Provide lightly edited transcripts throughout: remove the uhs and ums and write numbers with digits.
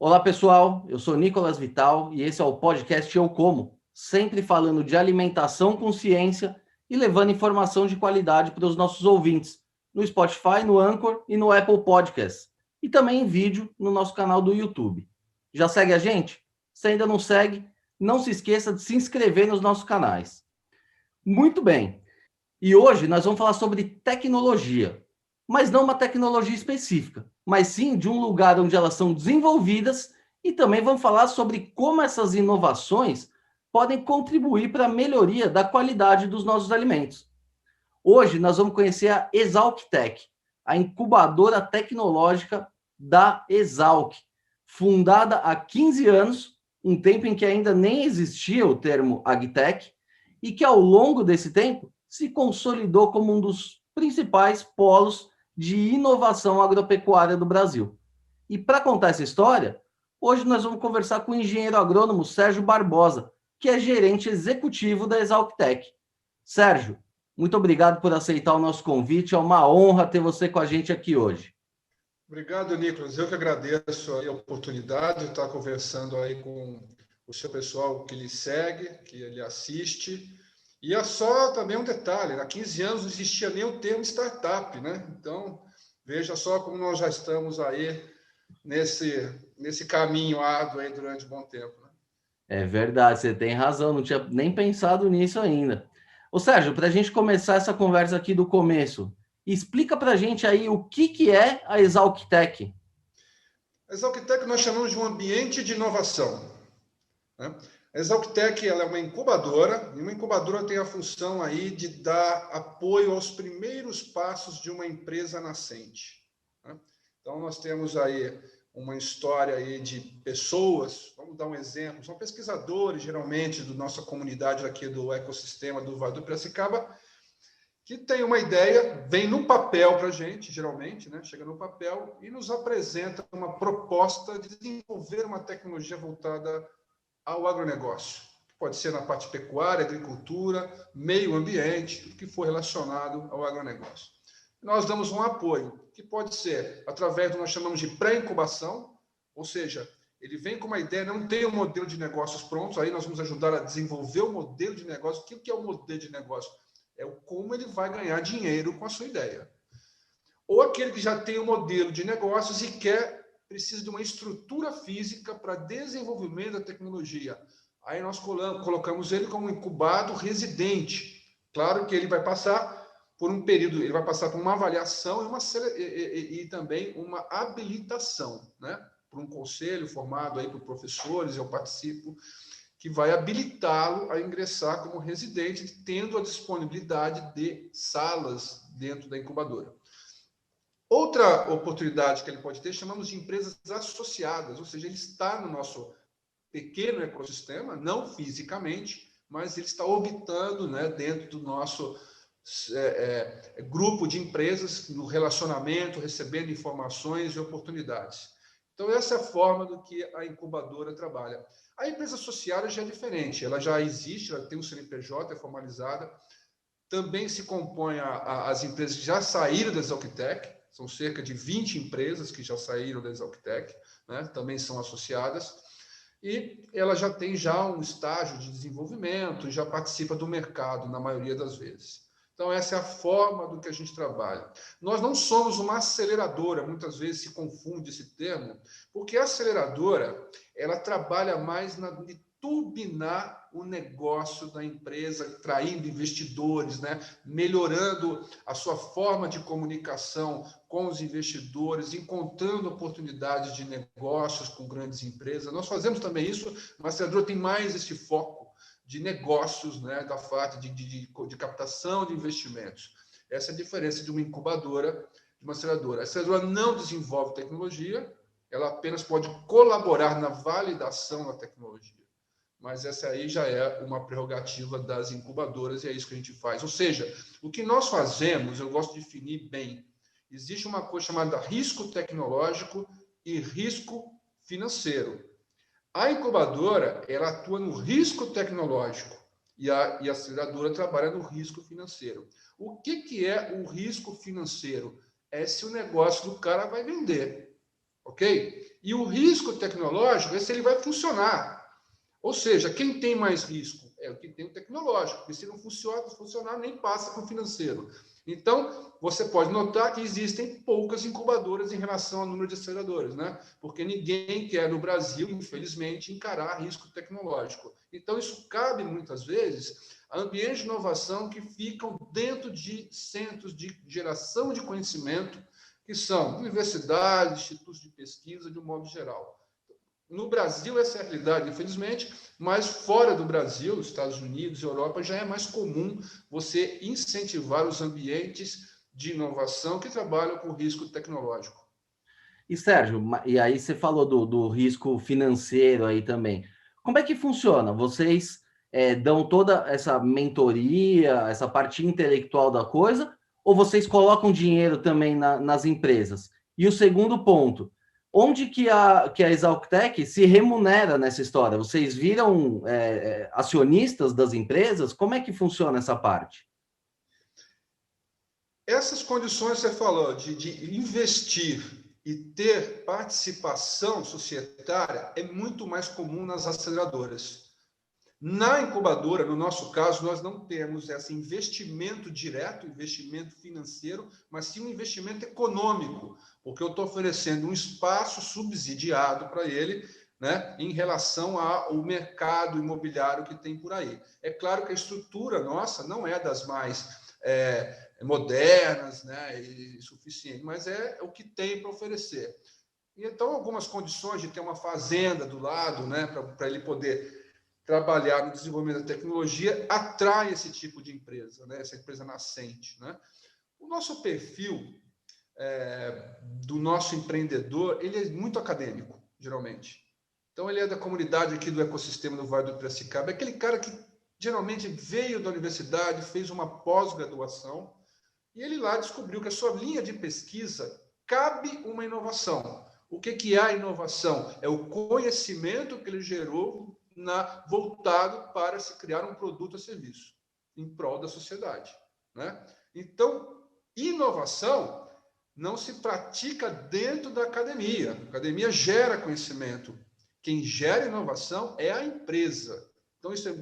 Olá pessoal, eu sou Nicolas Vital e esse é o podcast Eu Como, sempre falando de alimentação com ciência e levando informação de qualidade para os nossos ouvintes, no Spotify, no Anchor e no Apple Podcasts, e também em vídeo no nosso canal do YouTube. Já segue a gente? Se ainda não segue, não se esqueça de se inscrever nos nossos canais. Muito bem, e hoje nós vamos falar sobre tecnologia, mas não uma tecnologia específica, mas sim de um lugar onde elas são desenvolvidas e também vamos falar sobre como essas inovações podem contribuir para a melhoria da qualidade dos nossos alimentos. Hoje nós vamos conhecer a ExalcTech, a incubadora tecnológica da Exalc, fundada há 15 anos, um tempo em que ainda nem existia o termo AgTech, e que ao longo desse tempo se consolidou como um dos principais polos de inovação agropecuária do Brasil. E para contar essa história, hoje nós vamos conversar com o engenheiro agrônomo Sérgio Barbosa, que é gerente executivo da ExalcTech. Sérgio, muito obrigado por aceitar o nosso convite, é uma honra ter você com a gente aqui hoje. Obrigado, Nicolas. Eu que agradeço a oportunidade de estar conversando aí com o seu pessoal que lhe segue, que ele assiste. E é só também um detalhe, há 15 anos não existia nem o termo startup, né? Então, veja só como nós já estamos aí nesse caminho árduo aí durante um bom tempo, né? É verdade, você tem razão, não tinha nem pensado nisso ainda. Ô Sérgio, para a gente começar essa conversa aqui do começo, explica para a gente aí o que é a ExalcTech. A ExalcTech nós chamamos de um ambiente de inovação, né? A ExalcTech ela é uma incubadora, e uma incubadora tem a função aí de dar apoio aos primeiros passos de uma empresa nascente, né? Então, nós temos aí uma história aí de pessoas, vamos dar um exemplo, são pesquisadores, geralmente, da nossa comunidade aqui do ecossistema do Vale do Piracicaba, que tem uma ideia, vem no papel para a gente, geralmente, né? Chega no papel e nos apresenta uma proposta de desenvolver uma tecnologia voltada ao agronegócio. Pode ser na parte pecuária, agricultura, meio ambiente, tudo que for relacionado ao agronegócio. Nós damos um apoio, que pode ser através do que nós chamamos de pré-incubação, ou seja, ele vem com uma ideia, não tem um modelo de negócios pronto, aí nós vamos ajudar a desenvolver o modelo de negócio. O que é o modelo de negócio? É o como ele vai ganhar dinheiro com a sua ideia. Ou aquele que já tem um modelo de negócios e precisa de uma estrutura física para desenvolvimento da tecnologia. Aí nós colocamos ele como incubado residente. Claro que ele vai passar por um período, ele vai passar por uma avaliação e também uma habilitação, né? Por um conselho formado aí por professores, eu participo, que vai habilitá-lo a ingressar como residente, tendo a disponibilidade de salas dentro da incubadora. Outra oportunidade que ele pode ter, chamamos de empresas associadas, ou seja, ele está no nosso pequeno ecossistema, não fisicamente, mas ele está orbitando, né, dentro do nosso grupo de empresas, no relacionamento, recebendo informações e oportunidades. Então, essa é a forma do que a incubadora trabalha. A empresa associada já é diferente, ela já existe, ela tem um CNPJ, é formalizada, também se compõe as empresas que já saíram da ExalcTech, são cerca de 20 empresas que já saíram da ExalcTech, né? Também são associadas, e ela já tem um estágio de desenvolvimento, já participa do mercado na maioria das vezes. Então, essa é a forma do que a gente trabalha. Nós não somos uma aceleradora, muitas vezes se confunde esse termo, porque a aceleradora, ela trabalha mais de turbinar o negócio da empresa, traindo investidores, né? Melhorando a sua forma de comunicação com os investidores, encontrando oportunidades de negócios com grandes empresas. Nós fazemos também isso, mas a aceleradora tem mais esse foco de negócios, né? Da parte de captação de investimentos. Essa é a diferença de uma incubadora de uma aceleradora. A aceleradora não desenvolve tecnologia, ela apenas pode colaborar na validação da tecnologia. Mas essa aí já é uma prerrogativa das incubadoras e é isso que a gente faz. Ou seja, o que nós fazemos, eu gosto de definir bem, existe uma coisa chamada risco tecnológico e risco financeiro. A incubadora, ela atua no risco tecnológico e a aceleradora trabalha no risco financeiro. O que é o risco financeiro? é se o negócio do cara vai vender, ok? E o risco tecnológico é se ele vai funcionar. Ou seja, quem tem mais risco é o que tem o tecnológico, porque se não funcionar, nem passa para o financeiro. Então, você pode notar que existem poucas incubadoras em relação ao número de aceleradoras, né? Porque ninguém quer, no Brasil, infelizmente, encarar risco tecnológico. Então, isso cabe, muitas vezes, a ambientes de inovação que ficam dentro de centros de geração de conhecimento, que são universidades, institutos de pesquisa, de um modo geral. No Brasil, essa é a realidade, infelizmente, mas fora do Brasil, Estados Unidos, Europa, já é mais comum você incentivar os ambientes de inovação que trabalham com risco tecnológico. E, Sérgio, e aí você falou do risco financeiro aí também. Como é que funciona? Vocês dão toda essa mentoria, essa parte intelectual da coisa, ou vocês colocam dinheiro também nas empresas? E o segundo ponto, onde que a Exalctech se remunera nessa história? Vocês viram acionistas das empresas? Como é que funciona essa parte? Essas condições que você falou de investir e ter participação societária é muito mais comum nas aceleradoras. Na incubadora, no nosso caso, nós não temos esse investimento direto, investimento financeiro, mas sim um investimento econômico, porque eu estou oferecendo um espaço subsidiado para ele, né, em relação ao mercado imobiliário que tem por aí. É claro que a estrutura nossa não é das mais modernas, né, e suficiente, mas é o que tem para oferecer. E então, algumas condições de ter uma fazenda do lado, né, para ele poder trabalhar no desenvolvimento da tecnologia atrai esse tipo de empresa, né, essa empresa nascente, né? O nosso perfil do nosso empreendedor, ele é muito acadêmico, geralmente. Então, ele é da comunidade aqui do ecossistema do Vale do Piracicaba, é aquele cara que geralmente veio da universidade, fez uma pós-graduação, e ele lá descobriu que a sua linha de pesquisa cabe uma inovação. O que é a inovação? É o conhecimento que ele gerou voltado para se criar um produto ou serviço em prol da sociedade, né? Então, inovação não se pratica dentro da academia. A academia gera conhecimento. Quem gera inovação é a empresa. Então, isso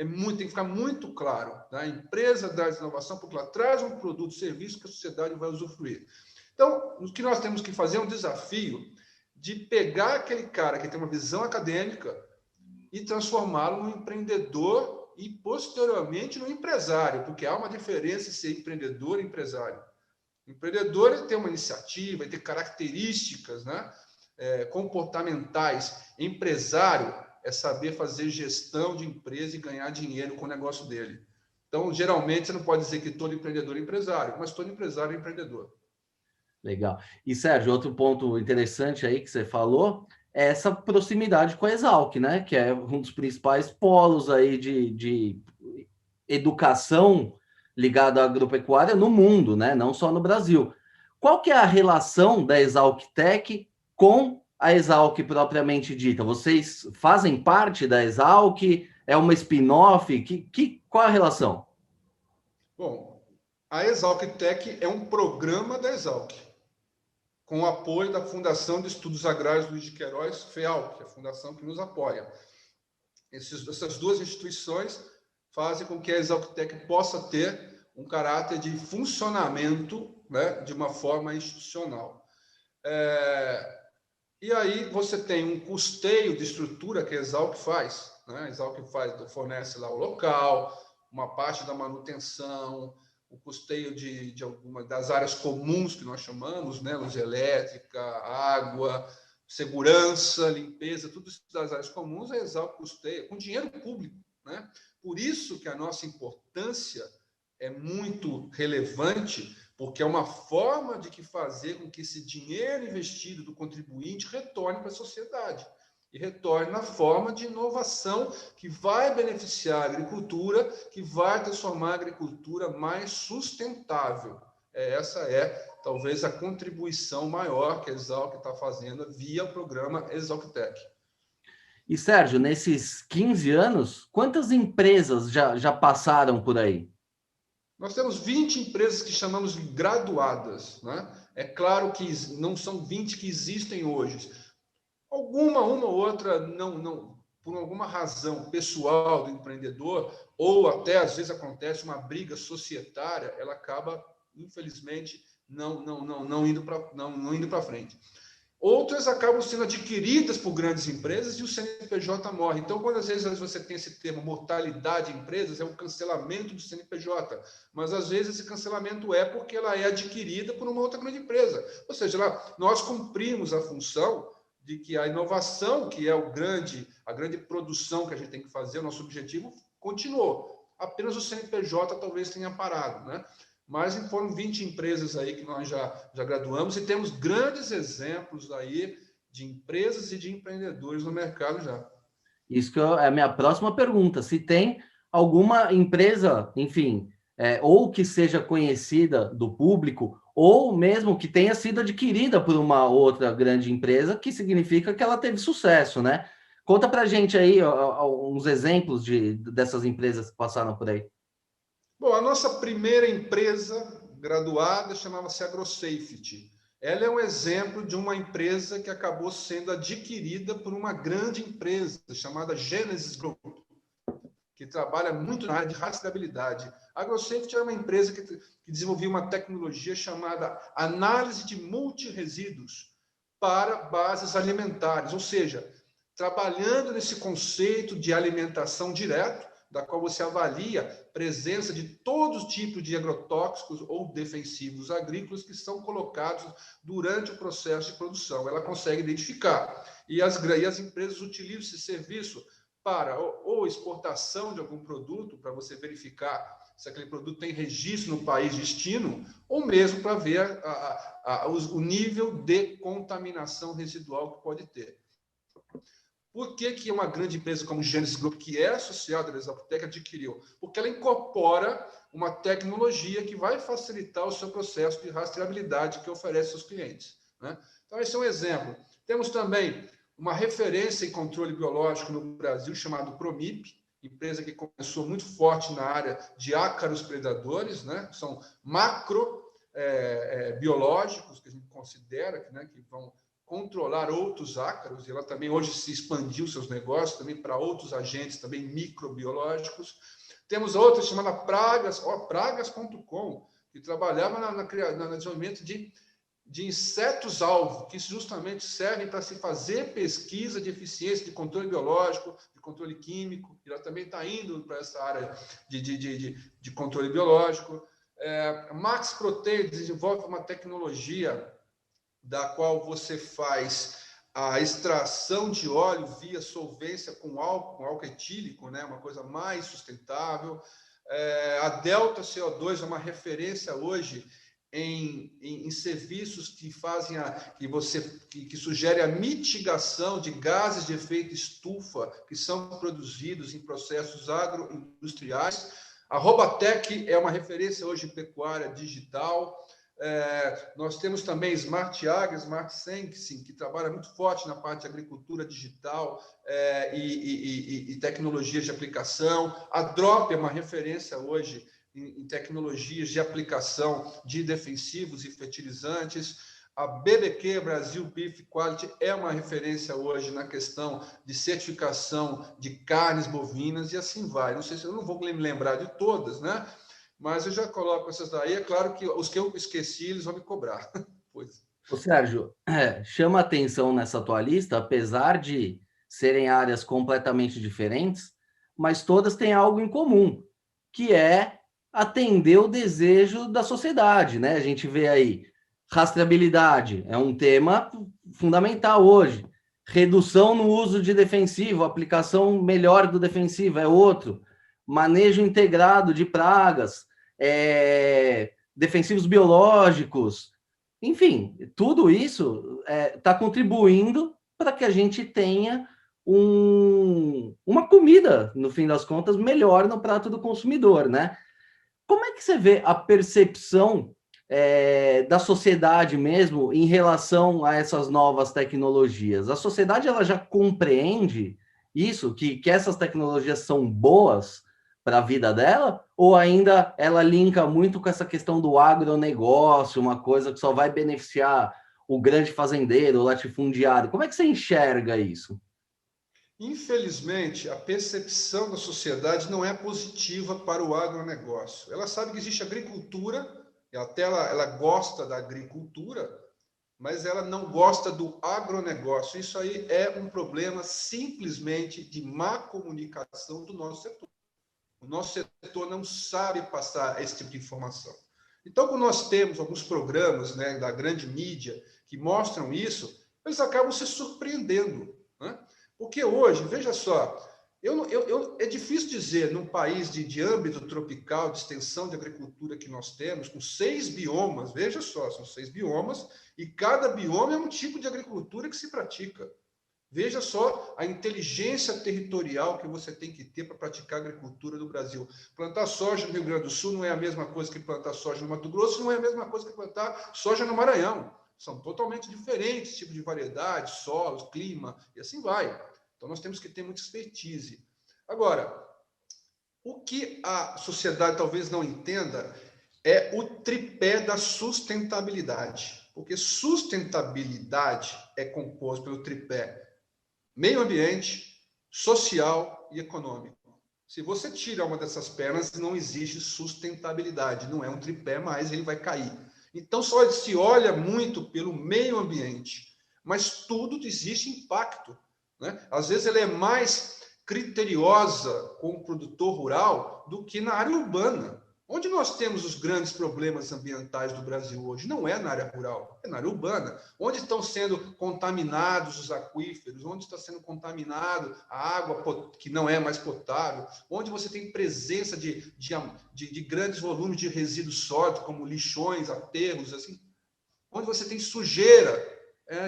muito, tem que ficar muito claro. Né? A empresa dá inovação porque ela traz um produto, serviço que a sociedade vai usufruir. Então, o que nós temos que fazer é um desafio de pegar aquele cara que tem uma visão acadêmica e transformá-lo num empreendedor e, posteriormente, num empresário, porque há uma diferença em ser empreendedor e empresário. O empreendedor ele tem uma iniciativa, ele tem características, né, comportamentais. Empresário é saber fazer gestão de empresa e ganhar dinheiro com o negócio dele. Então, geralmente, você não pode dizer que todo empreendedor é empresário, mas todo empresário é empreendedor. Legal. E, Sérgio, outro ponto interessante aí que você falou é essa proximidade com a Exalc, né? Que é um dos principais polos aí de educação ligada à agropecuária no mundo, né? Não só no Brasil. Qual que é a relação da Exalctech com a Exalc propriamente dita? Vocês fazem parte da Exalc? É uma spin-off? Qual a relação? Bom, a Exalctech é um programa da Exalc, com o apoio da Fundação de Estudos Agrários Luiz de Queiroz, FEAL, que é a fundação que nos apoia. Essas duas instituições fazem com que a Exalctech possa ter um caráter de funcionamento, né, de uma forma institucional. E aí você tem um custeio de estrutura que a Exalc faz, né? A Exalc fornece lá o local, uma parte da manutenção, o custeio de algumas das áreas comuns que nós chamamos, né? Luz elétrica, água, segurança, limpeza, tudo isso das áreas comuns, a Exalc custeia com dinheiro público, né? Por isso que a nossa importância é muito relevante, porque é uma forma de que fazer com que esse dinheiro investido do contribuinte retorne para a sociedade e retorne na forma de inovação que vai beneficiar a agricultura, que vai transformar a agricultura mais sustentável. Essa é, talvez, a contribuição maior que a Exalc está fazendo via o programa Exalctech. E, Sérgio, nesses 15 anos, quantas empresas já passaram por aí? Nós temos 20 empresas que chamamos de graduadas, né? É claro que não são 20 que existem hoje. Uma ou outra, não, por alguma razão pessoal do empreendedor, ou até às vezes acontece uma briga societária, ela acaba, infelizmente, não indo para frente. Outras acabam sendo adquiridas por grandes empresas e o CNPJ morre. Então, quando às vezes você tem esse termo mortalidade de empresas, é um cancelamento do CNPJ. Mas às vezes esse cancelamento é porque ela é adquirida por uma outra grande empresa. Ou seja, nós cumprimos a função de que a inovação, que é a grande produção que a gente tem que fazer, o nosso objetivo, continuou. Apenas o CNPJ talvez tenha parado, né? Mas foram 20 empresas aí que nós já graduamos e temos grandes exemplos aí de empresas e de empreendedores no mercado já. Isso que é a minha próxima pergunta. Se tem alguma empresa, enfim, ou que seja conhecida do público, ou mesmo que tenha sido adquirida por uma outra grande empresa, que significa que ela teve sucesso, né? Conta pra gente aí uns exemplos dessas empresas que passaram por aí. Bom, a nossa primeira empresa graduada chamava-se AgroSafety. Ela é um exemplo de uma empresa que acabou sendo adquirida por uma grande empresa chamada Genesis Group, que trabalha muito na área de rastreabilidade. A AgroSafety era uma empresa que desenvolvia uma tecnologia chamada análise de multiresíduos para bases alimentares, ou seja, trabalhando nesse conceito de alimentação direto, da qual você avalia a presença de todos os tipos de agrotóxicos ou defensivos agrícolas que são colocados durante o processo de produção. Ela consegue identificar. E as empresas utilizam esse serviço para ou exportação de algum produto, para você verificar se aquele produto tem registro no país destino, ou mesmo para ver o nível de contaminação residual que pode ter. Por que uma grande empresa como o Genesis Group, que é associada à Exaltec, adquiriu? Porque ela incorpora uma tecnologia que vai facilitar o seu processo de rastreabilidade que oferece aos clientes, né? Então, esse é um exemplo. Temos também uma referência em controle biológico no Brasil, chamado Promip, empresa que começou muito forte na área de ácaros predadores, né? São biológicos que a gente considera, né, que vão controlar outros ácaros, e ela também hoje se expandiu seus negócios também para outros agentes também microbiológicos. Temos outra chamada pragas.com, que trabalhava no desenvolvimento de insetos-alvo, que justamente servem para se fazer pesquisa de eficiência de controle biológico, de controle químico, e ela também está indo para essa área de controle biológico. Max Protein desenvolve uma tecnologia da qual você faz a extração de óleo via solvência com álcool etílico, né? Uma coisa mais sustentável. A Delta CO2 é uma referência hoje em serviços que fazem que sugere a mitigação de gases de efeito estufa que são produzidos em processos agroindustriais. A Robatec é uma referência hoje em pecuária digital. Nós temos também Smart Agri, Smart Sensing, que trabalha muito forte na parte de agricultura digital e tecnologias de aplicação. A Drop é uma referência hoje em tecnologias de aplicação de defensivos e fertilizantes. A BBQ, Brasil Beef Quality, é uma referência hoje na questão de certificação de carnes bovinas e assim vai. Não sei se eu não vou me lembrar de todas, né? Mas eu já coloco essas daí. É claro que os que eu esqueci, eles vão me cobrar. Pois. Ô, Sérgio, chama atenção nessa tua lista, apesar de serem áreas completamente diferentes, mas todas têm algo em comum, que é atender o desejo da sociedade, né? A gente vê aí rastreabilidade, é um tema fundamental hoje. Redução no uso de defensivo, aplicação melhor do defensivo é outro. Manejo integrado de pragas, defensivos biológicos, enfim, tudo isso está contribuindo para que a gente tenha uma comida, no fim das contas, melhor no prato do consumidor, né? Como é que você vê a percepção da sociedade mesmo em relação a essas novas tecnologias? A sociedade ela já compreende isso, que essas tecnologias são boas, para a vida dela? Ou ainda ela linka muito com essa questão do agronegócio, uma coisa que só vai beneficiar o grande fazendeiro, o latifundiário? Como é que você enxerga isso? Infelizmente, a percepção da sociedade não é positiva para o agronegócio. Ela sabe que existe agricultura, e até ela gosta da agricultura, mas ela não gosta do agronegócio. Isso aí é um problema simplesmente de má comunicação do nosso setor. O nosso setor não sabe passar esse tipo de informação. Então, quando nós temos alguns programas, né, da grande mídia que mostram isso, eles acabam se surpreendendo, né? Porque hoje, veja só, é difícil dizer, num país de âmbito tropical, de extensão de agricultura que nós temos, com 6 biomas, veja só, são 6 biomas, e cada bioma é um tipo de agricultura que se pratica. Veja só a inteligência territorial que você tem que ter para praticar agricultura no Brasil. Plantar soja no Rio Grande do Sul não é a mesma coisa que plantar soja no Mato Grosso, não é a mesma coisa que plantar soja no Maranhão. São totalmente diferentes tipos de variedade, solos, clima, e assim vai. Então, nós temos que ter muita expertise. Agora, o que a sociedade talvez não entenda é o tripé da sustentabilidade. Porque sustentabilidade é composto pelo tripé meio ambiente, social e econômico. Se você tira uma dessas pernas, não existe sustentabilidade, não é um tripé mais, ele vai cair. Então, só se olha muito pelo meio ambiente, mas tudo existe impacto, né? Às vezes, ela é mais criteriosa com o produtor rural do que na área urbana. Onde nós temos os grandes problemas ambientais do Brasil hoje? Não é na área rural, é na área urbana. Onde estão sendo contaminados os aquíferos? Onde está sendo contaminado a água que não é mais potável? Onde você tem presença de grandes volumes de resíduos sólidos, como lixões, aterros, assim? Onde você tem sujeira?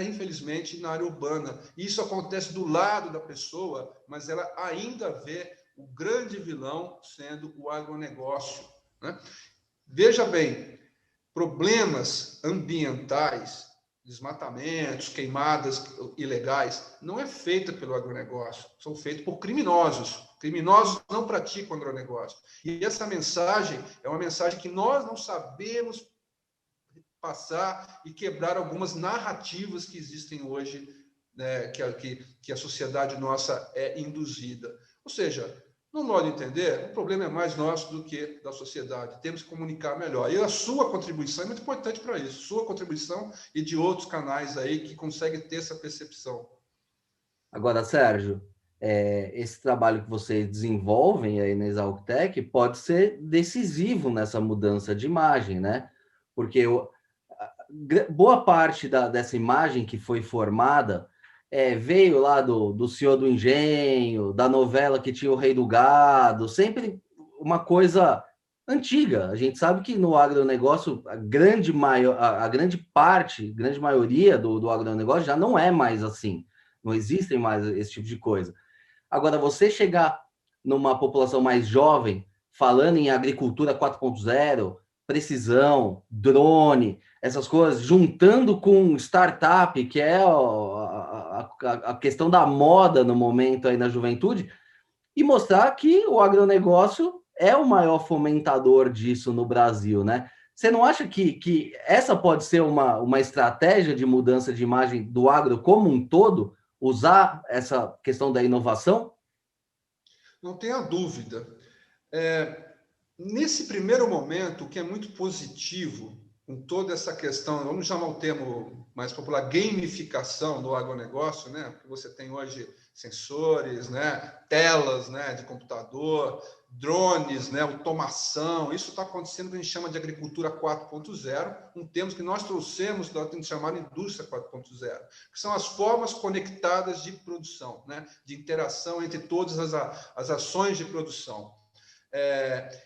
Infelizmente, na área urbana. Isso acontece do lado da pessoa, mas ela ainda vê o grande vilão sendo o agronegócio, né? Veja bem, problemas ambientais, desmatamentos, queimadas ilegais, não é feita pelo agronegócio, são feitos por criminosos. Criminosos não praticam agronegócio. E essa mensagem é uma mensagem que nós não sabemos passar e quebrar algumas narrativas que existem hoje, né, que a sociedade nossa é induzida. Ou seja, no modo de entender, o problema é mais nosso do que da sociedade. Temos que comunicar melhor. E a sua contribuição é muito importante para isso. Sua contribuição e de outros canais aí que conseguem ter essa percepção. Agora, Sérgio, esse trabalho que vocês desenvolvem aí na Exalctec pode ser decisivo nessa mudança de imagem, né? Porque boa parte dessa imagem que foi formada veio lá do Senhor do Engenho, da novela que tinha o Rei do Gado, sempre uma coisa antiga. A gente sabe que no agronegócio, a grande parte, grande maioria do agronegócio já não é mais assim. Não existem mais esse tipo de coisa. Agora, você chegar numa população mais jovem, falando em agricultura 4.0, precisão, drone, essas coisas, juntando com startup, que é a questão da moda no momento aí na juventude, e mostrar que o agronegócio é o maior fomentador disso no Brasil, né? Você não acha que essa pode ser uma estratégia de mudança de imagem do agro como um todo? Usar essa questão da inovação? Não tenha dúvida. Nesse primeiro momento, o que é muito positivo com toda essa questão, vamos chamar o termo mais popular, gamificação do agronegócio, né? Porque você tem hoje sensores, né? Telas, né? De computador, drones, né? Automação, isso está acontecendo que a gente chama de agricultura 4.0, um termo que nós trouxemos da chamada indústria 4.0, que são as formas conectadas de produção, né? De interação entre todas as ações de produção.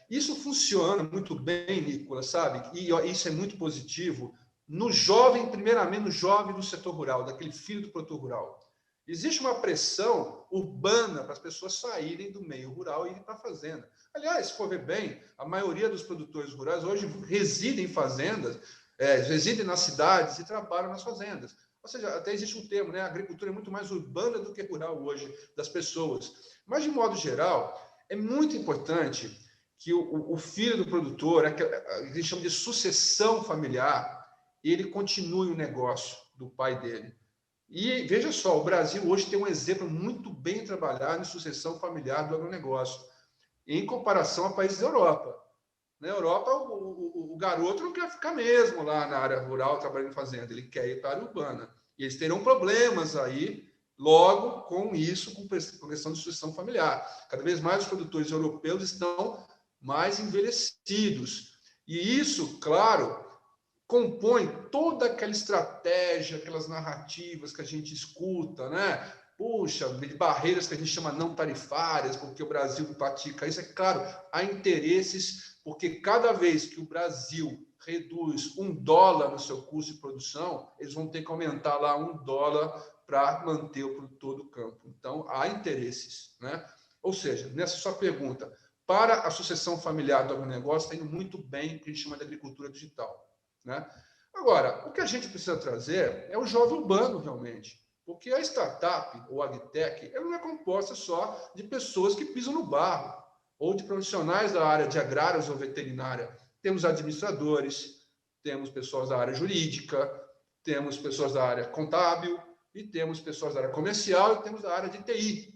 Isso funciona muito bem, Nicolas, sabe? E isso é muito positivo no jovem, primeiramente no jovem do setor rural, daquele filho do produtor rural. Existe uma pressão urbana para as pessoas saírem do meio rural e irem para a fazenda. Aliás, se for ver bem, a maioria dos produtores rurais hoje residem em fazendas, residem nas cidades e trabalham nas fazendas. Ou seja, até existe um termo, né? A agricultura é muito mais urbana do que rural hoje, das pessoas. Mas, de modo geral, é muito importante que o filho do produtor, a gente chama de sucessão familiar, ele continue o negócio do pai dele. E veja só, o Brasil hoje tem um exemplo muito bem trabalhado em sucessão familiar do agronegócio, em comparação a países da Europa. Na Europa, o garoto não quer ficar mesmo lá na área rural trabalhando em fazenda, ele quer ir para a área urbana. E eles terão problemas aí, logo, com isso, com questão de sucessão familiar. Cada vez mais os produtores europeus estão mais envelhecidos. E isso, claro, compõe toda aquela estratégia, aquelas narrativas que a gente escuta, né? Puxa, de barreiras que a gente chama não tarifárias, porque o Brasil pratica isso. É claro, há interesses, porque cada vez que o Brasil reduz $1 no seu custo de produção, eles vão ter que aumentar lá $1 para manter o produtor do campo. Então, há interesses, né? Ou seja, nessa sua pergunta, para a sucessão familiar do agronegócio, está indo muito bem o que a gente chama de agricultura digital, né? Agora, o que a gente precisa trazer é o jovem urbano, realmente. Porque a startup, ou agtech, ela não é composta só de pessoas que pisam no barro, ou de profissionais da área de agrários ou veterinária. Temos administradores, temos pessoas da área jurídica, temos pessoas da área contábil, e temos pessoas da área comercial, e temos da área de TI,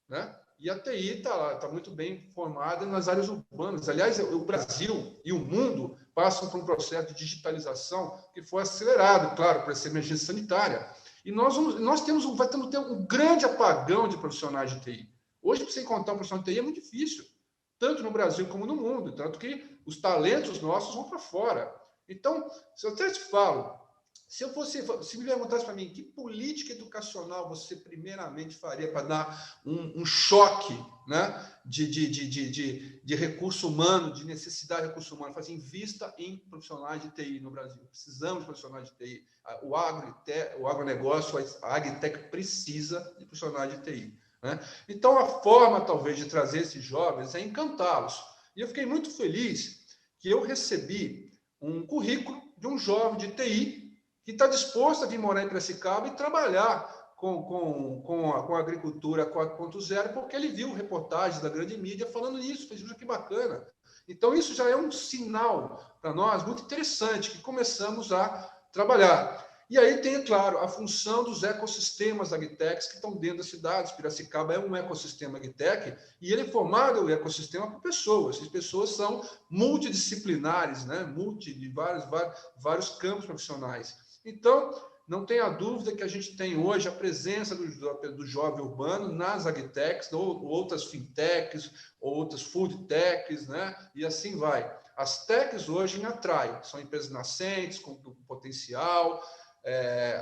né? E a TI está muito bem formada nas áreas urbanas. Aliás, o Brasil e o mundo passam por um processo de digitalização que foi acelerado, claro, por essa emergência sanitária. E nós vai ter um grande apagão de profissionais de TI. Hoje, para você encontrar um profissional de TI é muito difícil, tanto no Brasil como no mundo, tanto que os talentos nossos vão para fora. Então, se eu até te falo, se me perguntasse para mim que política educacional você primeiramente faria para dar um choque, né, de recurso humano, de necessidade de recurso humano, fazer invista em profissionais de TI no Brasil. Precisamos de profissionais de TI. O agronegócio, a agtech precisa de profissionais de TI, né? Então, a forma, talvez, de trazer esses jovens é encantá-los. E eu fiquei muito feliz que eu recebi um currículo de um jovem de TI que está disposto a vir morar em Piracicaba e trabalhar com a agricultura 4.0, porque ele viu reportagens da grande mídia falando nisso, fez isso, que bacana. Então, isso já é um sinal para nós muito interessante, que começamos a trabalhar. E aí tem, claro, a função dos ecossistemas agtechs que estão dentro das cidades. Piracicaba é um ecossistema agtech e ele é formado, o ecossistema, por pessoas. As pessoas são multidisciplinares, né? De vários campos profissionais. Então, não tenha dúvida que a gente tem hoje a presença do jovem urbano nas agtechs, ou outras fintechs, ou outras foodtechs, né? E assim vai. As techs hoje atraem, são empresas nascentes, com potencial,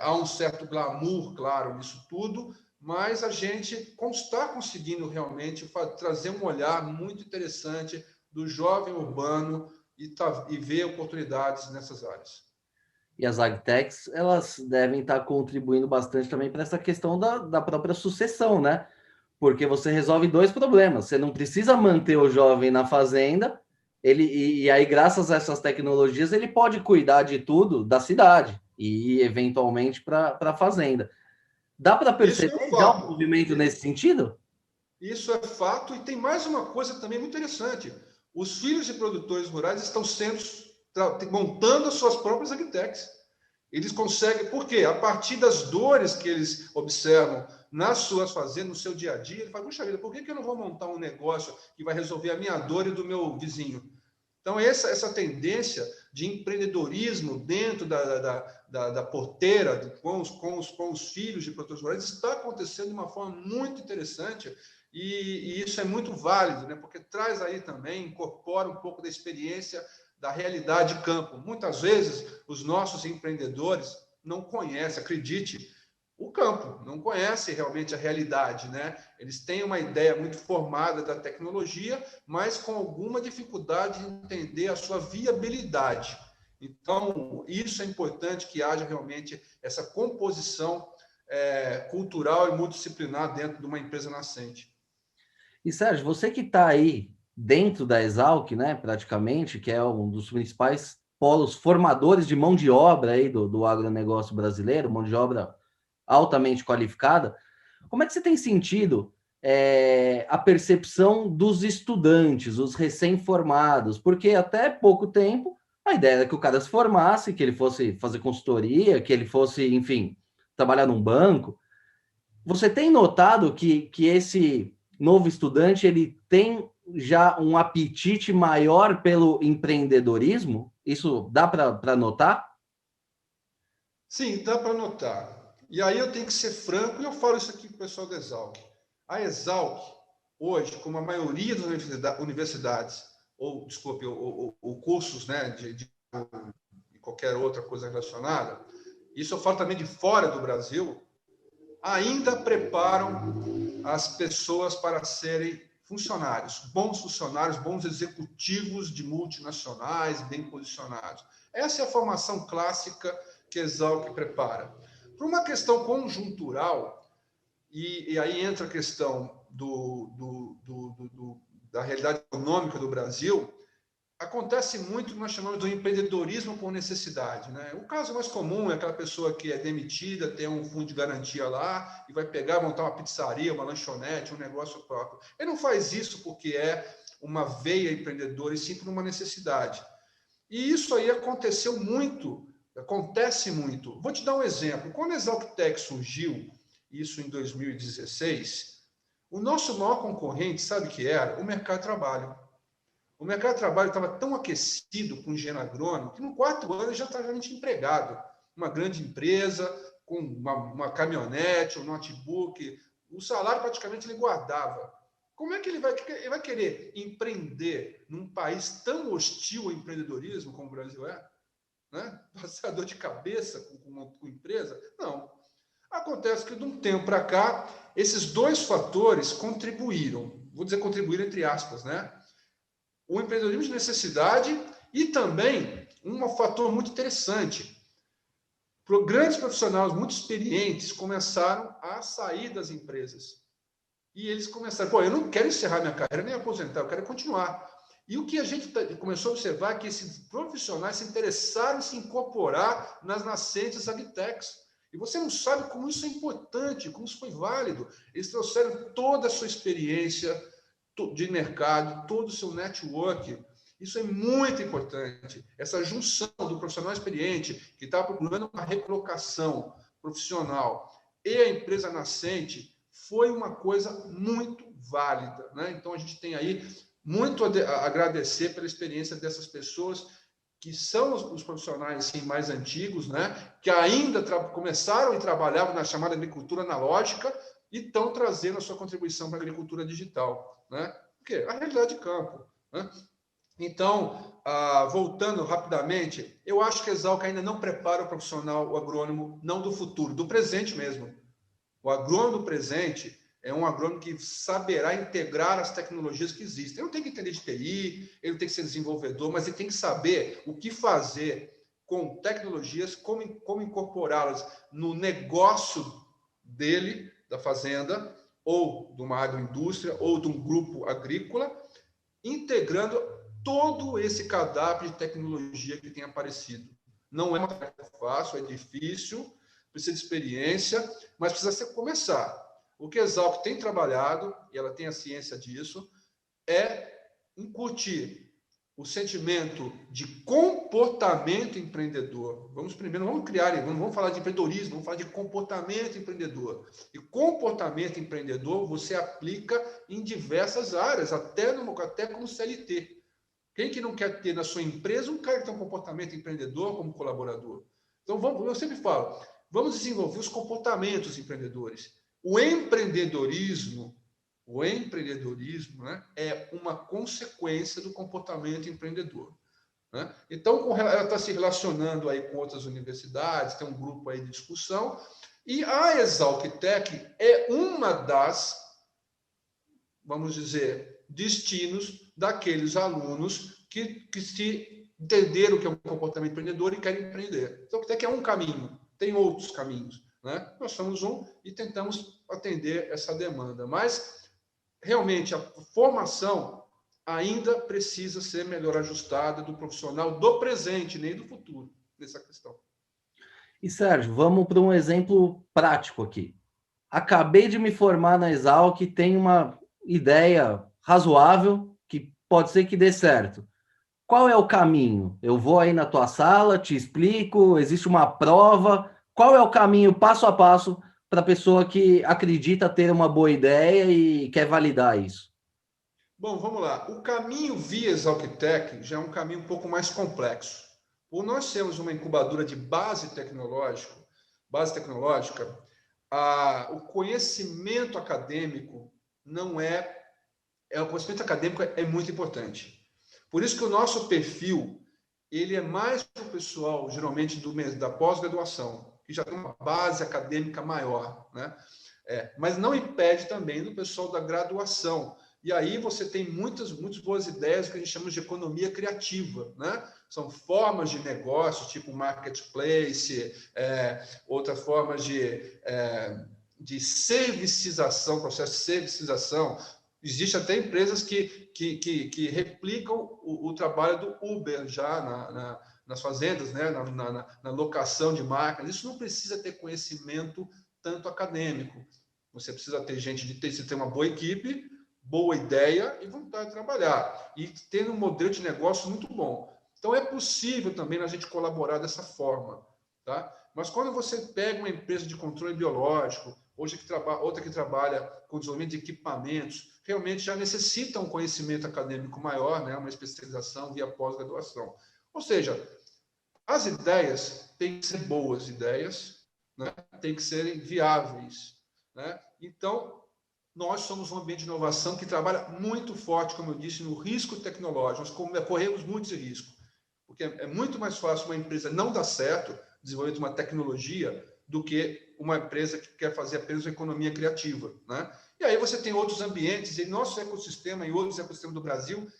há um certo glamour, claro, nisso tudo, mas a gente está conseguindo realmente trazer um olhar muito interessante do jovem urbano e ver oportunidades nessas áreas. E as agtechs, elas devem estar contribuindo bastante também para essa questão da própria sucessão, né? Porque você resolve dois problemas. Você não precisa manter o jovem na fazenda, e aí, graças a essas tecnologias, ele pode cuidar de tudo da cidade e, eventualmente, para a fazenda. Dá para perceber já um movimento nesse sentido? Isso é fato, e tem mais uma coisa também muito interessante. Os filhos de produtores rurais estão montando as suas próprias agtechs. Eles conseguem, por quê? A partir das dores que eles observam nas suas fazendas, no seu dia a dia, ele fala, puxa vida, por que eu não vou montar um negócio que vai resolver a minha dor e do meu vizinho? Então, essa tendência de empreendedorismo dentro da porteira, com os filhos de produtores rurais, está acontecendo de uma forma muito interessante, e isso é muito válido, né? Porque traz aí também, incorpora um pouco da experiência da realidade de campo. Muitas vezes, os nossos empreendedores não conhecem, acredite, o campo, não conhecem realmente a realidade, né? Eles têm uma ideia muito formada da tecnologia, mas com alguma dificuldade de entender a sua viabilidade. Então, isso é importante, que haja realmente essa composição cultural e multidisciplinar dentro de uma empresa nascente. E, Sérgio, você que está aí dentro da Exalc, né, praticamente, que é um dos principais polos formadores de mão de obra aí do agronegócio brasileiro, mão de obra altamente qualificada, como é que você tem sentido a percepção dos estudantes, os recém-formados, porque até pouco tempo a ideia era que o cara se formasse, que ele fosse fazer consultoria, que ele fosse, enfim, trabalhar num banco. Você tem notado que esse novo estudante ele tem já um apetite maior pelo empreendedorismo? Isso dá para notar? Sim, dá para notar. E aí eu tenho que ser franco, e eu falo isso aqui para o pessoal da Exalc. A Exalc, hoje, como a maioria das universidades, ou, desculpe, ou cursos, né, de qualquer outra coisa relacionada, isso eu falo também de fora do Brasil, ainda preparam as pessoas para serem funcionários, bons executivos de multinacionais, bem posicionados. Essa é a formação clássica que a Exalc prepara. Por uma questão conjuntural, e aí entra a questão da realidade econômica do Brasil, acontece muito o que nós chamamos do empreendedorismo com necessidade, né? O caso mais comum é aquela pessoa que é demitida, tem um fundo de garantia lá e vai pegar, montar uma pizzaria, uma lanchonete, um negócio próprio. Ele não faz isso porque é uma veia empreendedora, e sim por uma necessidade. E isso aí acontece muito. Vou te dar um exemplo. Quando a Exalctech surgiu, isso em 2016, o nosso maior concorrente, sabe o que era? O mercado de trabalho. O mercado de trabalho estava tão aquecido com engenheiro agrônomo que, no 4 anos, já estava gente empregado. Uma grande empresa, com uma caminhonete, um notebook, o salário praticamente ele guardava. Como é que ele vai querer empreender num país tão hostil ao empreendedorismo como o Brasil é? Né? Passar dor de cabeça com empresa? Não. Acontece que, de um tempo para cá, esses dois fatores contribuíram. Vou dizer contribuíram entre aspas, né? O empreendedorismo de necessidade e também um fator muito interessante. Grandes profissionais muito experientes começaram a sair das empresas. E eles começaram, eu não quero encerrar minha carreira nem aposentar, eu quero continuar. E o que a gente começou a observar é que esses profissionais se interessaram em se incorporar nas nascentes agtechs. E você não sabe como isso é importante, como isso foi válido. Eles trouxeram toda a sua experiência de mercado, todo o seu network. Isso é muito importante. Essa junção do profissional experiente que está procurando uma recolocação profissional e a empresa nascente foi uma coisa muito válida, né? Então a gente tem aí muito a agradecer pela experiência dessas pessoas que são os profissionais assim, mais antigos, né? Que ainda começaram e trabalhavam na chamada agricultura analógica e estão trazendo a sua contribuição para a agricultura digital, né? Porque a realidade de campo, né? Então, voltando rapidamente, eu acho que a Exalc ainda não prepara o profissional, o agrônomo, não do futuro, do presente mesmo. O agrônomo do presente é um agrônomo que saberá integrar as tecnologias que existem. Ele não tem que entender de TI, ele não tem que ser desenvolvedor, mas ele tem que saber o que fazer com tecnologias, como incorporá-las no negócio dele, da fazenda, ou de uma agroindústria, ou de um grupo agrícola, integrando todo esse cadáver de tecnologia que tem aparecido. Não é uma tarefa fácil, é difícil, precisa de experiência, mas precisa começar. O que a Exalc tem trabalhado, e ela tem a ciência disso, é incutir o sentimento de comportamento empreendedor. Vamos falar de empreendedorismo, vamos falar de comportamento empreendedor. E comportamento empreendedor você aplica em diversas áreas, até como CLT. Quem que não quer ter na sua empresa um cara que tem um comportamento empreendedor como colaborador? Então, eu sempre falo, vamos desenvolver os comportamentos empreendedores. O empreendedorismo, né, é uma consequência do comportamento empreendedor. Né? Então, ela está se relacionando aí com outras universidades, tem um grupo aí de discussão, e a Exalctech é uma das, vamos dizer, destinos daqueles alunos que se entenderam o que é um comportamento empreendedor e querem empreender. Então, até que é um caminho, tem outros caminhos. Né? Nós somos um e tentamos atender essa demanda. Mas, realmente, a formação ainda precisa ser melhor ajustada do profissional do presente, nem do futuro, nessa questão. E, Sérgio, vamos para um exemplo prático aqui. acabei de me formar na Exalc, tenho uma ideia razoável que pode ser que dê certo. Qual é o caminho? Eu vou aí na tua sala, te explico, existe uma prova. Qual é o caminho passo a passo para a pessoa que acredita ter uma boa ideia e quer validar isso? Bom, vamos lá. O caminho via Exalctec já é um caminho um pouco mais complexo. Por nós temos uma incubadora de base tecnológica, o conhecimento acadêmico não o conhecimento acadêmico é muito importante. Por isso que o nosso perfil ele é mais para o pessoal, geralmente da pós-graduação, que já tem uma base acadêmica maior, né? Mas não impede também do pessoal da graduação. E aí você tem muitas boas ideias que a gente chama de economia criativa, né? São formas de negócio, tipo marketplace, outra forma de servicização, processo de servicização. Existe até empresas que replicam o trabalho do Uber já nas fazendas, né? na locação de máquinas. Isso não precisa ter conhecimento tanto acadêmico. Você precisa ter você ter uma boa equipe, boa ideia e vontade de trabalhar. E ter um modelo de negócio muito bom. Então, é possível também a gente colaborar dessa forma. Tá? Mas quando você pega uma empresa de controle biológico, outra que trabalha com desenvolvimento de equipamentos, realmente já necessita um conhecimento acadêmico maior, né? Uma especialização via pós-graduação. Ou seja, as ideias têm que ser boas ideias, né? Têm que serem viáveis. Né? Então, nós somos um ambiente de inovação que trabalha muito forte, como eu disse, no risco tecnológico. Nós corremos muito esse risco, porque é muito mais fácil uma empresa não dar certo, desenvolver uma tecnologia, do que uma empresa que quer fazer apenas uma economia criativa. Né? E aí você tem outros ambientes, e nosso ecossistema e outros ecossistemas do Brasil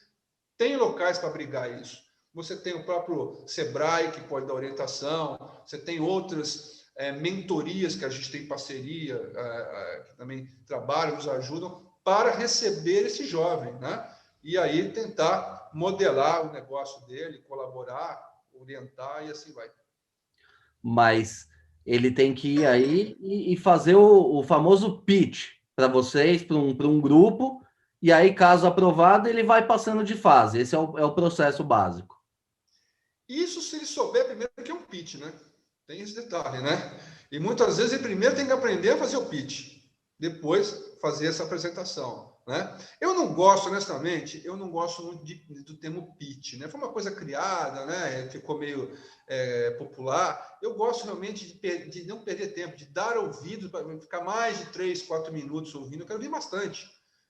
tem locais para abrigar isso. Você tem o próprio Sebrae, que pode dar orientação, você tem outras mentorias que a gente tem parceria, que também trabalham, nos ajudam, para receber esse jovem, né? E aí tentar modelar o negócio dele, colaborar, orientar e assim vai. Mas ele tem que ir aí e fazer o famoso pitch para vocês, para um grupo, e aí, caso aprovado, ele vai passando de fase. Esse é o processo básico. Isso se ele souber primeiro que é um pitch, né? Tem esse detalhe, né? E muitas vezes ele primeiro tem que aprender a fazer o pitch, depois fazer essa apresentação, né? Eu não gosto, honestamente, eu não gosto muito do termo pitch, né? Foi uma coisa criada, né? Ficou meio popular. Eu gosto realmente de não perder tempo, de dar ouvido, para ficar mais de 3, 4 minutos ouvindo. Eu quero ouvir bastante.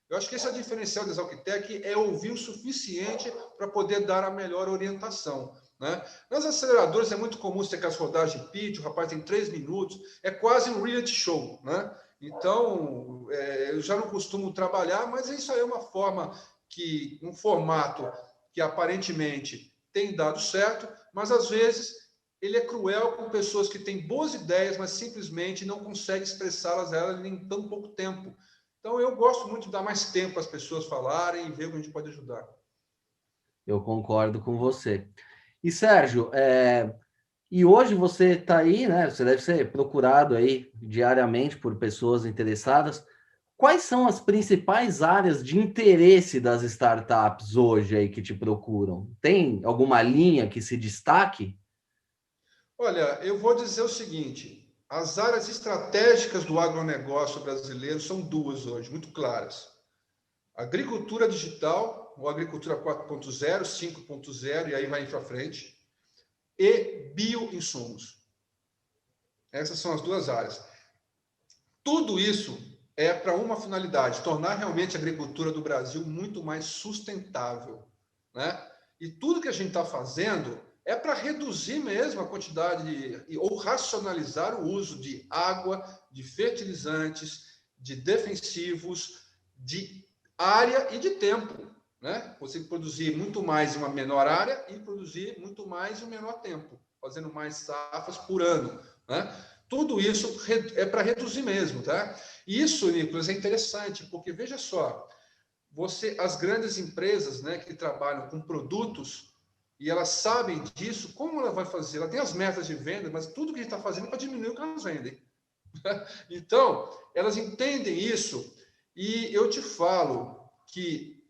Eu acho que esse é o diferencial da Exalctec, é ouvir o suficiente para poder dar a melhor orientação. Né? Nas aceleradoras é muito comum você ter aquelas rodagens de pitch, o rapaz tem 3 minutos, é quase um reality show. Né? Então, eu já não costumo trabalhar, mas isso aí é uma forma um formato que aparentemente tem dado certo, mas às vezes ele é cruel com pessoas que têm boas ideias, mas simplesmente não conseguem expressá-las em tão pouco tempo. Então, eu gosto muito de dar mais tempo às pessoas falarem e ver o que a gente pode ajudar. Eu concordo com você. E, Sérgio, e hoje você está aí, né? Você deve ser procurado aí diariamente por pessoas interessadas. Quais são as principais áreas de interesse das startups hoje aí que te procuram? Tem alguma linha que se destaque? Olha, eu vou dizer o seguinte: as áreas estratégicas do agronegócio brasileiro são duas hoje, muito claras. Agricultura digital, ou agricultura 4.0, 5.0, e aí vai para frente, e bioinsumos. Essas são as duas áreas. Tudo isso é para uma finalidade: tornar realmente a agricultura do Brasil muito mais sustentável. Né? E tudo que a gente está fazendo é para reduzir mesmo a quantidade ou racionalizar o uso de água, de fertilizantes, de defensivos, de área e de tempo. Né? Você produzir muito mais em uma menor área e produzir muito mais em um menor tempo, fazendo mais safras por ano. Né? Tudo isso é para reduzir mesmo, tá? Isso, Nicolas, é interessante, porque veja só, as grandes empresas, né, que trabalham com produtos e elas sabem disso, como ela vai fazer? Ela tem as metas de venda, mas tudo que a gente está fazendo é para diminuir o que elas vendem. Então, elas entendem isso e eu te falo que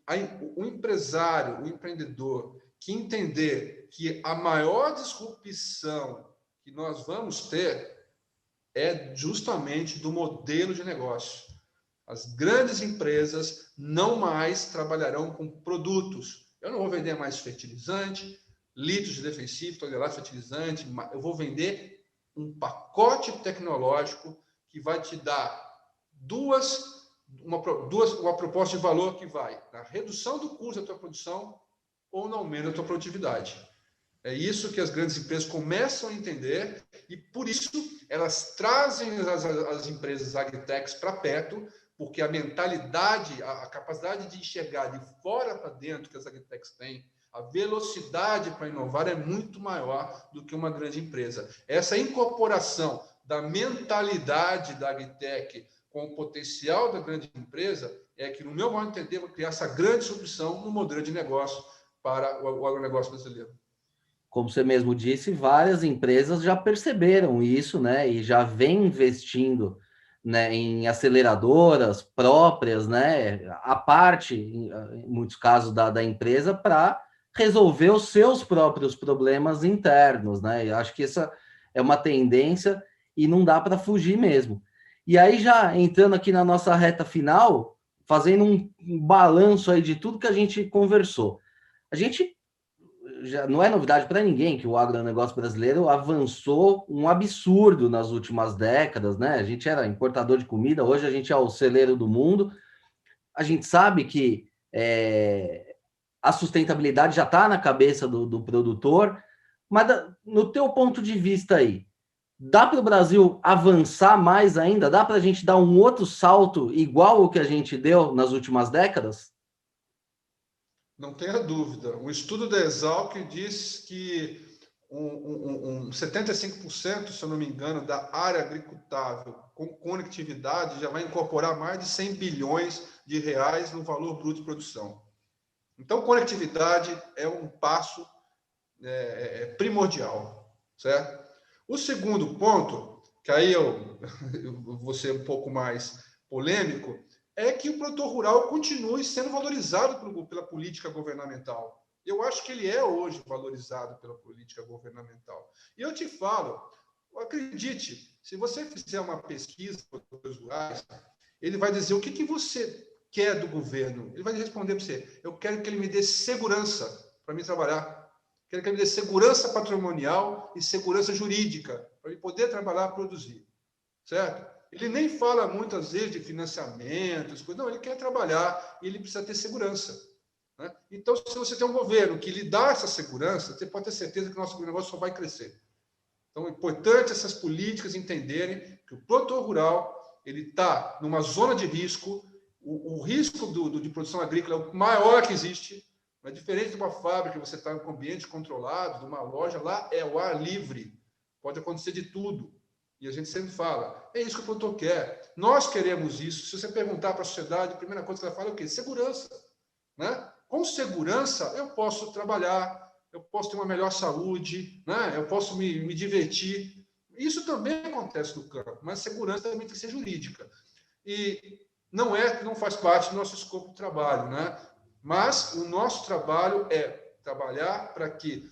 o empresário, o empreendedor, que entender que a maior disrupção que nós vamos ter é justamente do modelo de negócio. As grandes empresas não mais trabalharão com produtos. Eu não vou vender mais fertilizante, litros de defensivo, toneladas de fertilizante, eu vou vender um pacote tecnológico que vai te dar uma proposta de valor que vai na redução do custo da tua produção ou no aumento da tua produtividade. É isso que as grandes empresas começam a entender e, por isso, elas trazem as empresas agritechs para perto, porque a mentalidade, a capacidade de enxergar de fora para dentro que as agritechs têm, a velocidade para inovar é muito maior do que uma grande empresa. Essa incorporação da mentalidade da agritech com o potencial da grande empresa é que, no meu modo de entender, vai criar essa grande solução no modelo de negócio para o agronegócio brasileiro. Como você mesmo disse, várias empresas já perceberam isso, né? E já vem investindo, né, em aceleradoras próprias, né? A parte, em muitos casos, da empresa para resolver os seus próprios problemas internos, né? Eu acho que essa é uma tendência e não dá para fugir mesmo. E aí, já entrando aqui na nossa reta final, fazendo um balanço aí de tudo que a gente conversou. A gente já não é novidade para ninguém que o agronegócio brasileiro avançou um absurdo nas últimas décadas, né? A gente era importador de comida, hoje a gente é o celeiro do mundo. A gente sabe que a sustentabilidade já está na cabeça do produtor, mas no teu ponto de vista aí, dá para o Brasil avançar mais ainda? Dá para a gente dar um outro salto igual o que a gente deu nas últimas décadas? Não tenha dúvida. Um estudo da Exalc diz que 75%, se eu não me engano, da área agricultável com conectividade já vai incorporar mais de 100 bilhões de reais no valor bruto de produção. Então, conectividade é um passo primordial, certo? O segundo ponto, que aí eu vou ser um pouco mais polêmico, é que o produtor rural continue sendo valorizado pela política governamental. Eu acho que ele é hoje valorizado pela política governamental. E eu te falo, acredite, se você fizer uma pesquisa com produtores rurais, ele vai dizer o que você quer do governo. Ele vai responder para você, eu quero que ele me dê segurança para mim trabalhar. Quero que ele me dê segurança patrimonial e segurança jurídica para ele poder trabalhar e produzir. Certo? Ele nem fala muitas vezes de financiamento, não, ele quer trabalhar e ele precisa ter segurança. Né? Então, se você tem um governo que lhe dá essa segurança, você pode ter certeza que o nosso negócio só vai crescer. Então, é importante essas políticas entenderem que o produtor rural ele está numa zona de risco, o risco de produção agrícola é o maior que existe, mas diferente de uma fábrica, você está em um ambiente controlado, de uma loja, lá é o ar livre, pode acontecer de tudo. E a gente sempre fala, é isso que o produtor quer. Nós queremos isso. Se você perguntar para a sociedade, a primeira coisa que ela fala é o quê? Segurança. Né? Com segurança, eu posso trabalhar, eu posso ter uma melhor saúde, né? Eu posso me divertir. Isso também acontece no campo, mas segurança também tem que ser jurídica. E não faz parte do nosso escopo de trabalho, né? Mas o nosso trabalho é trabalhar para que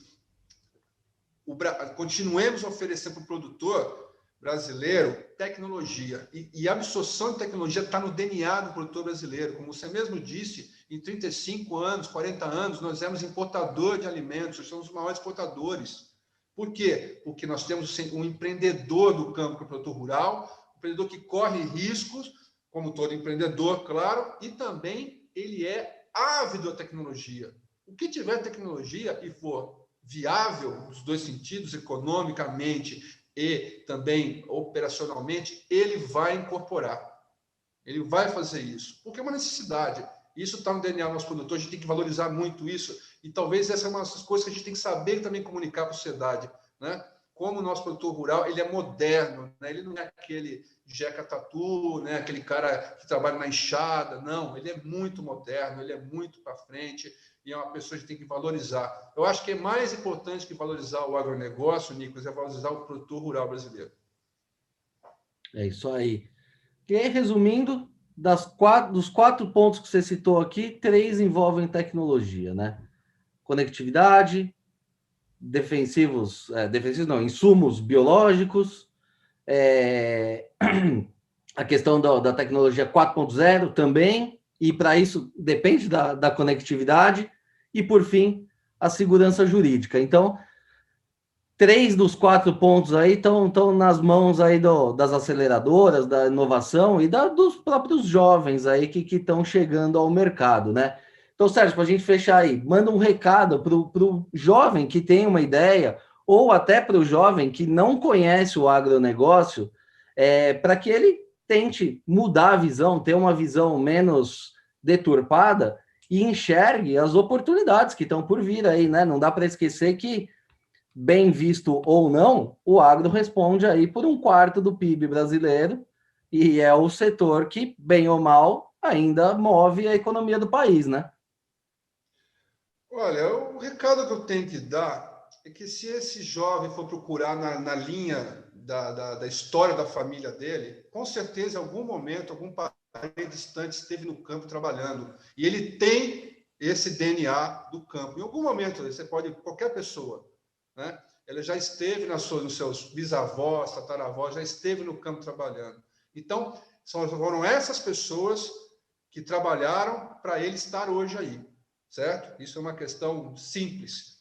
continuemos oferecendo para o produtor brasileiro tecnologia. E a absorção de tecnologia está no DNA do produtor brasileiro. Como você mesmo disse, em 35 anos, 40 anos, nós éramos importador de alimentos, somos os maiores exportadores. Por quê? Porque nós temos um empreendedor do campo, que é o produtor rural, um empreendedor que corre riscos, como todo empreendedor, claro, e também ele é ávido à tecnologia. O que tiver tecnologia e for viável, nos dois sentidos, economicamente e também operacionalmente, ele vai incorporar. Ele vai fazer isso, porque é uma necessidade. Isso está no DNA do nosso produtor, a gente tem que valorizar muito isso, e talvez essa é uma das coisas que a gente tem que saber também comunicar para a sociedade, né? Como o nosso produtor rural, ele é moderno, né? Ele não é aquele jeca tatu, né? Aquele cara que trabalha na enxada, não, ele é muito moderno, ele é muito para frente, e é uma pessoa que a gente tem que valorizar. Eu acho que é mais importante que valorizar o agronegócio, Nicolas, é valorizar o produtor rural brasileiro. É isso aí. E aí, resumindo, dos 4 pontos que você citou aqui, 3 envolvem tecnologia, né? Conectividade, defensivos não, insumos biológicos, é, a questão da tecnologia 4.0 também, e para isso depende da conectividade, e por fim, a segurança jurídica. Então, 3 dos 4 pontos aí estão nas mãos aí das aceleradoras, da inovação e dos próprios jovens aí que estão chegando ao mercado, né? Então, Sérgio, para a gente fechar aí, manda um recado para o jovem que tem uma ideia, ou até para o jovem que não conhece o agronegócio, para que ele tente mudar a visão, ter uma visão menos deturpada e enxergue as oportunidades que estão por vir aí, né? Não dá para esquecer que, bem visto ou não, o agro responde aí por 1/4 do PIB brasileiro e é o setor que, bem ou mal, ainda move a economia do país, né? Olha, o recado que eu tenho que dar é que se esse jovem for procurar na linha da história da família dele, com certeza em algum momento, algum parente distante esteve no campo trabalhando. E ele tem esse DNA do campo. Em algum momento, você pode, qualquer pessoa, né? Ele já esteve nos seus bisavós, tataravós, já esteve no campo trabalhando. Então, foram essas pessoas que trabalharam para ele estar hoje aí, certo? Isso é uma questão simples.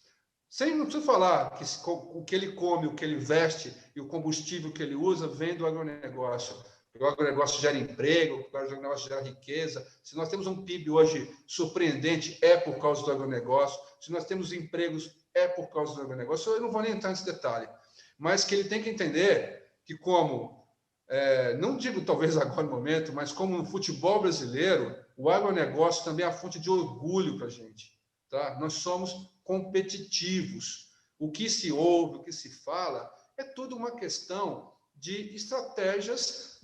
Não preciso falar que o que ele come, o que ele veste e o combustível que ele usa vem do agronegócio. O agronegócio gera emprego, o agronegócio gera riqueza. Se nós temos um PIB hoje surpreendente, é por causa do agronegócio. Se nós temos empregos, é por causa do agronegócio. Eu não vou nem entrar nesse detalhe. Mas que ele tem que entender que não digo talvez agora no momento, mas como no futebol brasileiro, o agronegócio também é a fonte de orgulho para a gente. Tá? Nós somos competitivos. O que se ouve, o que se fala, é tudo uma questão de estratégias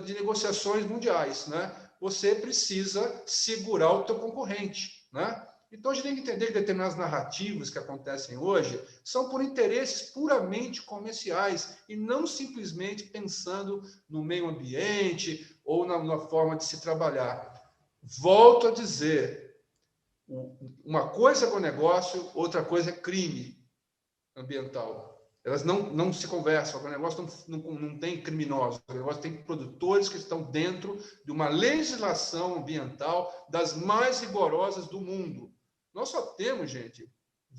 de negociações mundiais. Né? Você precisa segurar o teu concorrente. Né? Então, a gente tem que entender que determinadas narrativas que acontecem hoje são por interesses puramente comerciais e não simplesmente pensando no meio ambiente ou na forma de se trabalhar. Volto a dizer, uma coisa é agronegócio, outra coisa é crime ambiental. Elas não se conversam. O agronegócio não tem criminosos. O agronegócio tem produtores que estão dentro de uma legislação ambiental das mais rigorosas do mundo. Nós só temos, gente,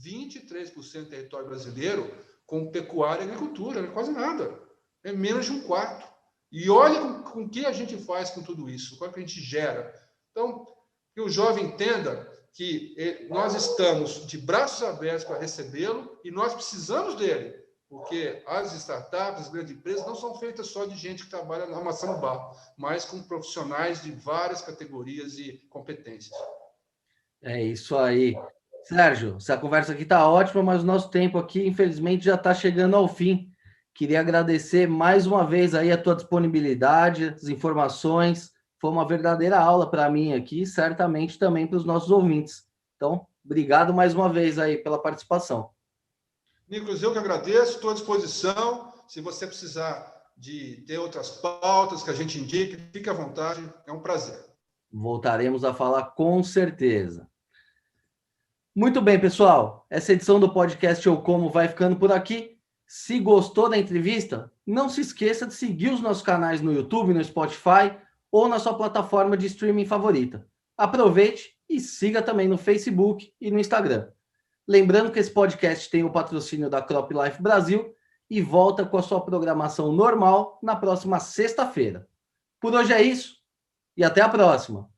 23% do território brasileiro com pecuária e agricultura, não é quase nada. É menos de 1/4. E olha com o que a gente faz com tudo isso, qual que a gente gera. Então, que o jovem entenda que nós estamos de braços abertos para recebê-lo e nós precisamos dele, porque as startups, as grandes empresas, não são feitas só de gente que trabalha amassando barro, mas com profissionais de várias categorias e competências. É isso aí. Sérgio, essa conversa aqui está ótima, mas o nosso tempo aqui, infelizmente, já está chegando ao fim. Queria agradecer mais uma vez aí a tua disponibilidade, as informações. Foi uma verdadeira aula para mim aqui, certamente também para os nossos ouvintes. Então, obrigado mais uma vez aí pela participação. Nicolas, eu que agradeço, estou à disposição. Se você precisar de ter outras pautas que a gente indique, fique à vontade, é um prazer. Voltaremos a falar com certeza. Muito bem, pessoal. Essa edição do podcast Eu Como vai ficando por aqui. Se gostou da entrevista, não se esqueça de seguir os nossos canais no YouTube, no Spotify ou na sua plataforma de streaming favorita. Aproveite e siga também no Facebook e no Instagram. Lembrando que esse podcast tem o patrocínio da Crop Life Brasil e volta com a sua programação normal na próxima sexta-feira. Por hoje é isso e até a próxima.